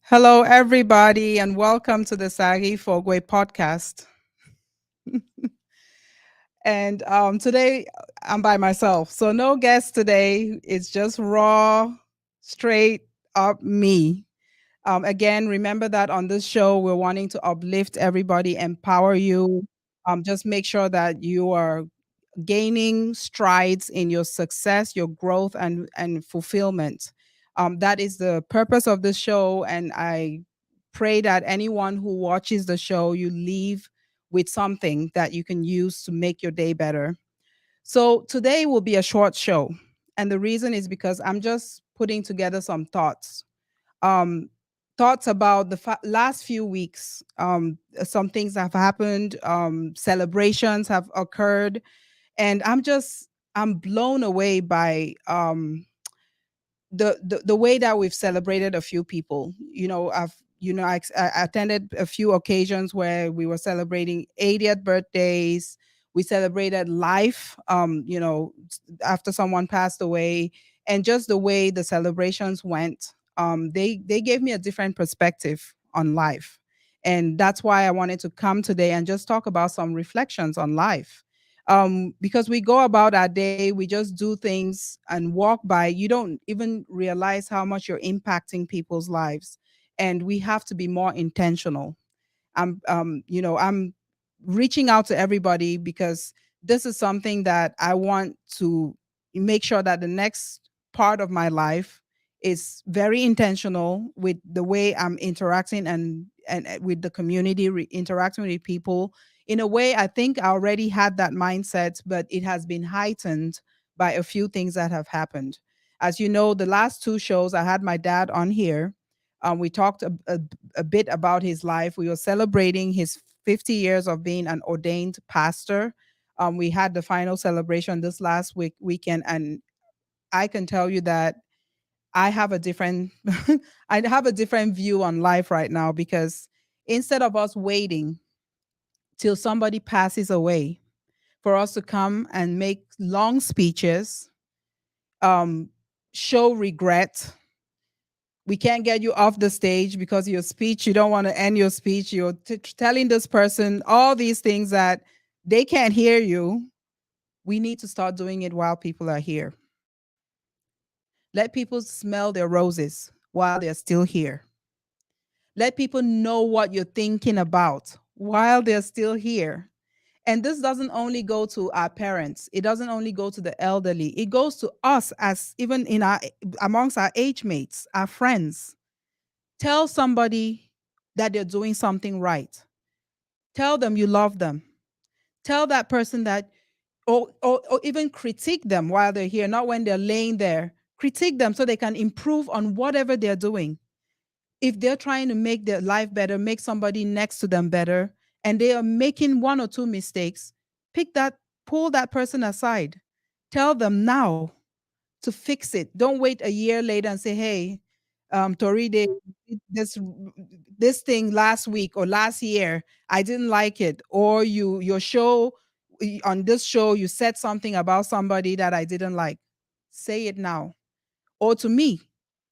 Hello, everybody, and welcome to the Saaghe Fogwe podcast. And today I'm by myself, so no guest today. It's just raw, straight up me. Again, remember that on this show, we're wanting to uplift everybody, empower you. Just make sure that you are gaining strides in your success, your growth, and fulfillment. That is the purpose of this show, and I pray that anyone who watches the show, you leave with something that you can use to make your day better. So today will be a short show, and the reason is because I'm just putting together some thoughts. Um, Thoughts about the last few weeks. Some things have happened. Celebrations have occurred, and I'm blown away by the way that we've celebrated a few people. I attended a few occasions where we were celebrating 80th birthdays. We celebrated life, after someone passed away, and just the way the celebrations went. They gave me a different perspective on life, and that's why I wanted to come today and just talk about some reflections on life. Because we go about our day, we just do things and walk by. You don't even realize how much you're impacting people's lives, and we have to be more intentional. I'm reaching out to everybody because this is something that I want to make sure that the next part of my life is very intentional with the way I'm interacting and with the community, interacting with people. In a way, I think I already had that mindset, but it has been heightened by a few things that have happened. As you know, the last two shows I had my dad on here. We talked a bit about his life. We were celebrating his 50 years of being an ordained pastor. We had the final celebration this last weekend, and I can tell you that I have a different I have a different view on life right now, because instead of us waiting till somebody passes away for us to come and make long speeches, um, show regret. We can't get you off the stage because your speech, you don't want to end your speech. You're telling this person all these things that they can't hear you. We need to start doing it while people are here. Let people smell their roses while they're still here. Let people know what you're thinking about while they're still here. And this doesn't only go to our parents. It doesn't only go to the elderly. It goes to us, as even in our amongst our age mates, our friends. Tell somebody that they're doing something right. Tell them you love them. Tell that person that, or even critique them while they're here, not when they're laying there. Critique them so they can improve on whatever they're doing. If they're trying to make their life better, make somebody next to them better, and they are making one or two mistakes, pick that, pull that person aside. Tell them now to fix it. Don't wait a year later and say, "Hey, Tori, they did this thing last week or last year. I didn't like it." Or your show, on this show you said something about somebody that I didn't like. Say it now. Or to me,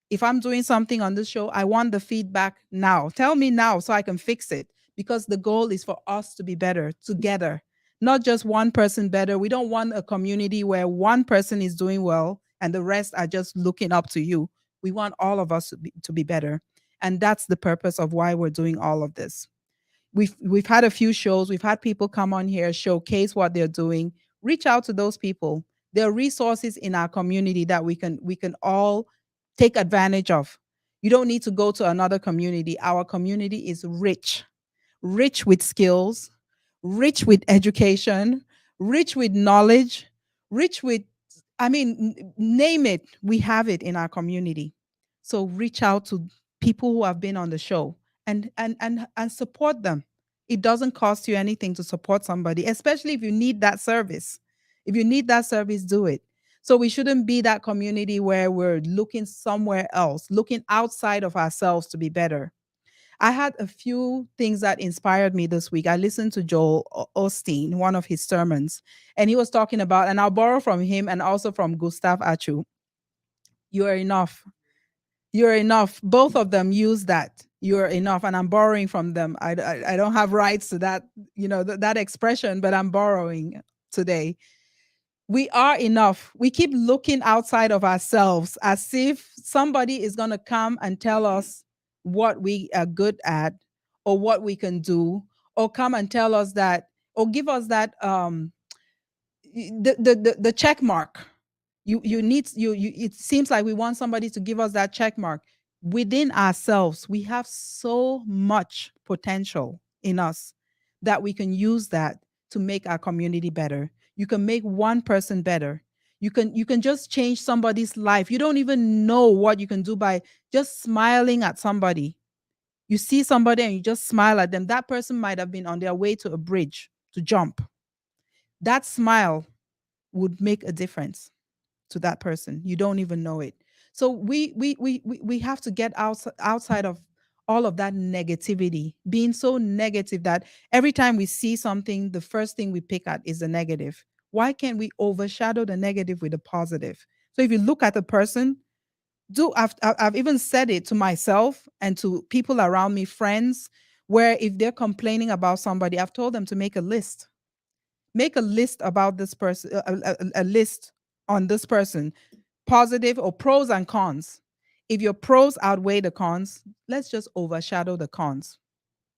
if I'm doing something on this show, I want the feedback now. Tell me now so I can fix it, because the goal is for us to be better together, not just one person better. We don't want a community where one person is doing well and the rest are just looking up to you. We want all of us to be better. And that's the purpose of why we're doing all of this. We've had a few shows. We've had people come on here, showcase what they're doing. Reach out to those people. There are resources in our community that we can all take advantage of. You don't need to go to another community. Our community is rich, rich with skills, rich with education, rich with knowledge, rich with, I mean, name it, we have it in our community. So reach out to people who have been on the show and support them. It doesn't cost you anything to support somebody, especially if you need that service. If you need that service, do it. So we shouldn't be that community where we're looking somewhere else, looking outside of ourselves to be better. I had a few things that inspired me this week. I listened to Joel Osteen, one of his sermons, and he was talking about, and I'll borrow from him and also from Gustav Achu. You are enough. You're enough. Both of them use that. You're enough. And I'm borrowing from them. I don't have rights to that, that expression, but I'm borrowing today. We are enough. We keep looking outside of ourselves as if somebody is going to come and tell us what we are good at or what we can do, or come and tell us that, or give us that the check mark. You need you It seems like we want somebody to give us that check mark. Within ourselves we have so much potential in us that we can use that to make our community better. You can make one person better. You can just change somebody's life. You don't even know what you can do by just smiling at somebody. You see somebody and you just smile at them. That person might have been on their way to a bridge to jump. That smile would make a difference to that person. You don't even know it. So we have to get outside of all of that negativity, being so negative that every time we see something, the first thing we pick at is the negative. Why can't we overshadow the negative with the positive? So if you look at the person, I've even said it to myself and to people around me, friends, where if they're complaining about somebody, I've told them to make a list about this person, a list on this person, positive or pros and cons. If your pros outweigh the cons, let's just overshadow the cons.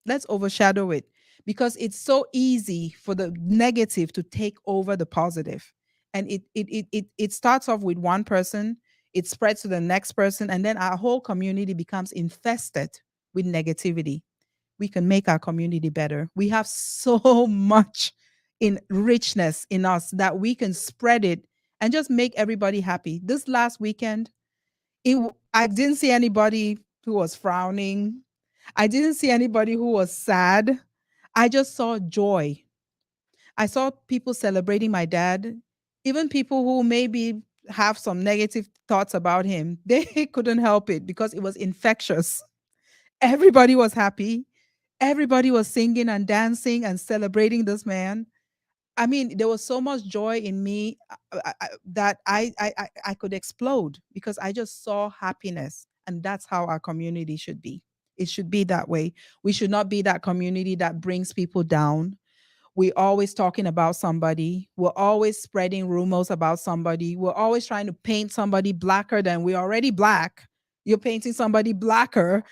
Let's overshadow it, because it's so easy for the negative to take over the positive. And it starts off with one person, it spreads to the next person, and then our whole community becomes infested with negativity. We can make our community better. We have so much in richness in us that we can spread it and just make everybody happy. This last weekend, I didn't see anybody who was frowning. I didn't see anybody who was sad. I just saw joy. I saw people celebrating my dad, even people who maybe have some negative thoughts about him. They couldn't help it because it was infectious. Everybody was happy. Everybody was singing and dancing and celebrating this man. I mean, there was so much joy in me, that I could explode because I just saw happiness, and that's how our community should be. It should be that way. We should not be that community that brings people down. We're always talking about somebody. We're always spreading rumors about somebody. We're always trying to paint somebody blacker than we're already black. You're painting somebody blacker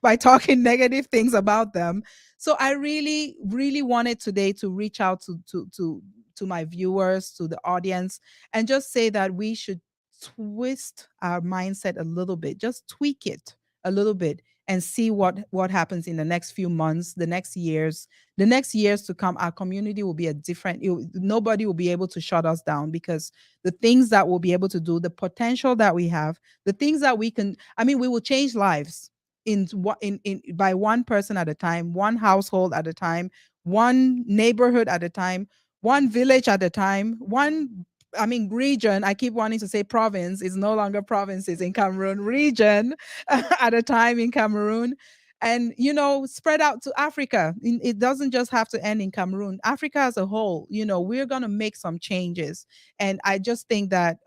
by talking negative things about them. So I really, really wanted today to reach out to my viewers, to the audience, and just say that we should twist our mindset a little bit, just tweak it a little bit, and see what happens in the next few months, the next years to come. Our community will be a different, nobody will be able to shut us down, because the things that we'll be able to do, the potential that we have, the things that we can, I mean, we will change lives in by one person at a time, one household at a time, one neighborhood at a time, one village at a time, one, I mean, region. I keep wanting to say province. It's no longer provinces in Cameroon. Region at a time in Cameroon. And, spread out to Africa. It doesn't just have to end in Cameroon. Africa as a whole, we're going to make some changes. And I just think that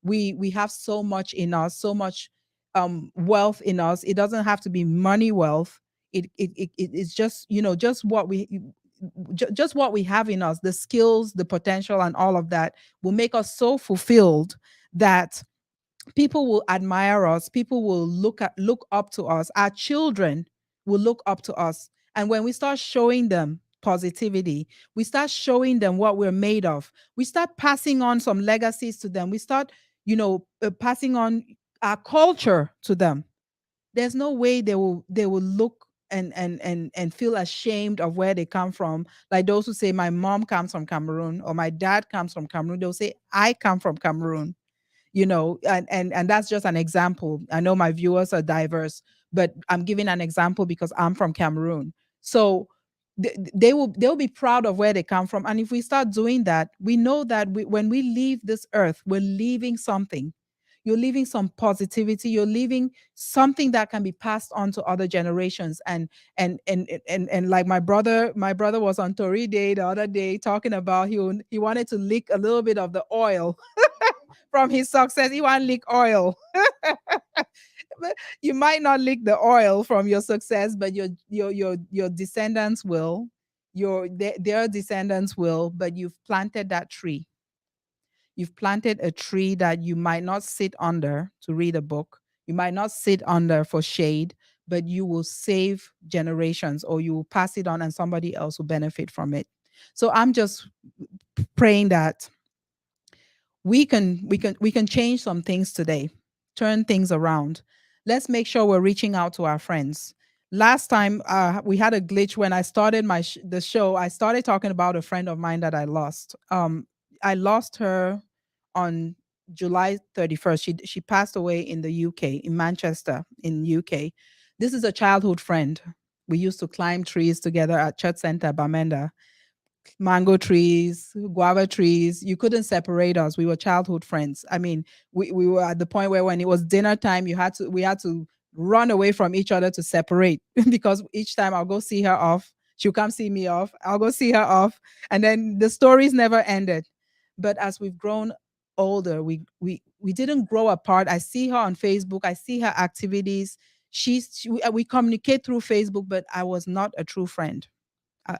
we have so much in us, so much wealth in us. It doesn't have to be money wealth. It's just, just what we have in us, the skills, the potential, and all of that will make us so fulfilled that people will admire us. People will look up to us. Our children will look up to us. And when we start showing them positivity, we start showing them what we're made of. We start passing on some legacies to them. We start, passing on our culture to them. There's no way they will look and feel ashamed of where they come from. Like those who say my mom comes from Cameroon or my dad comes from Cameroon, they'll say I come from Cameroon. And that's just an example. I know my viewers are diverse, but I'm giving an example because I'm from Cameroon. So they'll be proud of where they come from. And if we start doing that, we know that when we leave this earth, we're leaving something. You're leaving some positivity. You're leaving something that can be passed on to other generations. And like my brother was on Tori Day the other day talking about he wanted to lick a little bit of the oil from his success. He want lick oil. You might not lick the oil from your success, but your descendants will. Their descendants will, but you've planted that tree. You've planted a tree that you might not sit under to read a book. You might not sit under for shade, but you will save generations, or you will pass it on and somebody else will benefit from it. So I'm just praying that we can change some things today, turn things around. Let's make sure we're reaching out to our friends. Last time we had a glitch when I started the show. I started talking about a friend of mine that I lost. I lost her on July 31st. She passed away in the UK, in Manchester, in UK. This is a childhood friend. We used to climb trees together at Church Center, Bamenda. Mango trees, guava trees. You couldn't separate us. We were childhood friends. I mean, we were at the point where when it was dinner time, we had to run away from each other to separate because each time I'll go see her off, she'll come see me off. I'll go see her off, and then the stories never ended. But as we've grown older, we didn't grow apart. I see her on Facebook. I see her activities. We communicate through Facebook, but I was not a true friend.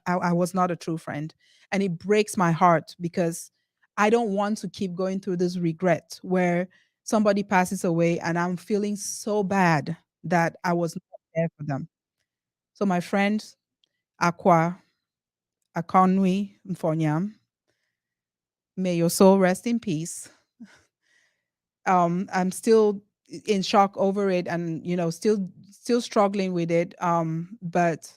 I was not a true friend. And it breaks my heart because I don't want to keep going through this regret where somebody passes away and I'm feeling so bad that I was not there for them. So, my friend, Aqua Akonwi Mfonyam, may your soul rest in peace. I'm still in shock over it, and still struggling with it. But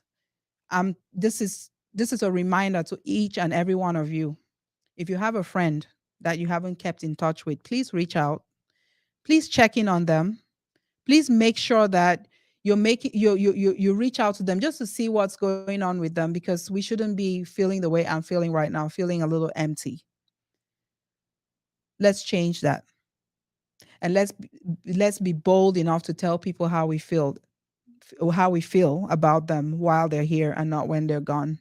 this is a reminder to each and every one of you. If you have a friend that you haven't kept in touch with, please reach out. Please check in on them. Please make sure that you reach out to them just to see what's going on with them, because we shouldn't be feeling the way I'm feeling right now, feeling a little empty. Let's change that. And let's be bold enough to tell people how we feel about them while they're here and not when they're gone.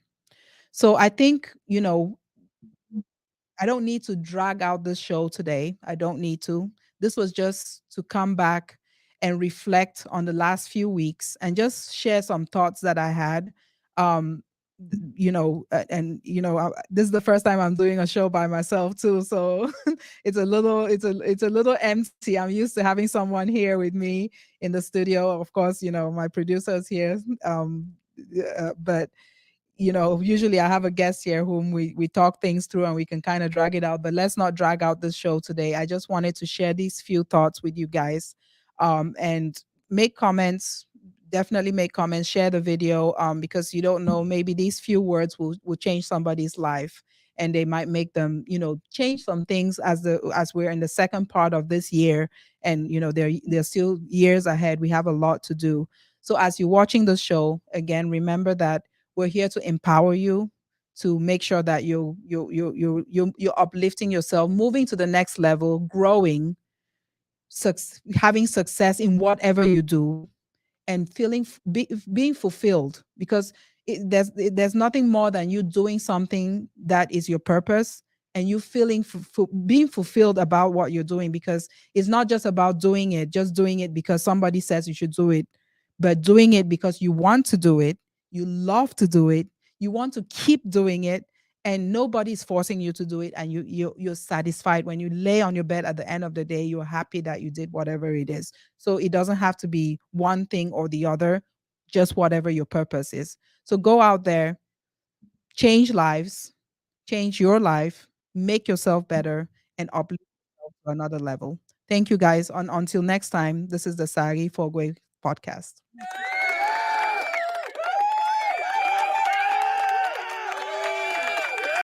So I think, I don't need to drag out this show today. I don't need to. This was just to come back and reflect on the last few weeks and just share some thoughts that I had. Um, this is the first time I'm doing a show by myself too, so it's a little empty. I'm used to having someone here with me in the studio. Of course, my producer's here, but usually I have a guest here whom we talk things through and we can kind of drag it out, but let's not drag out this show today. I just wanted to share these few thoughts with you guys. And make comments, definitely make comments, share the video, because you don't know, maybe these few words will change somebody's life, and they might make them, change some things as we're in the second part of this year. And there's still years ahead. We have a lot to do. So as you're watching the show, again, remember that we're here to empower you, to make sure that you're uplifting yourself, moving to the next level, growing, having success in whatever you do, and being fulfilled, because there's nothing more than you doing something that is your purpose, and you feeling being fulfilled about what you're doing, because it's not just about doing it because somebody says you should do it, but doing it because you want to do it, you love to do it, you want to keep doing it, and nobody's forcing you to do it, and you're satisfied when you lay on your bed at the end of the day. You're happy that you did whatever it is. So it doesn't have to be one thing or the other, just whatever your purpose is. So go out there, change lives, change your life, make yourself better, and uplift yourself to another level. Thank you guys. Until next time, this is the Saaghe Fogwe podcast.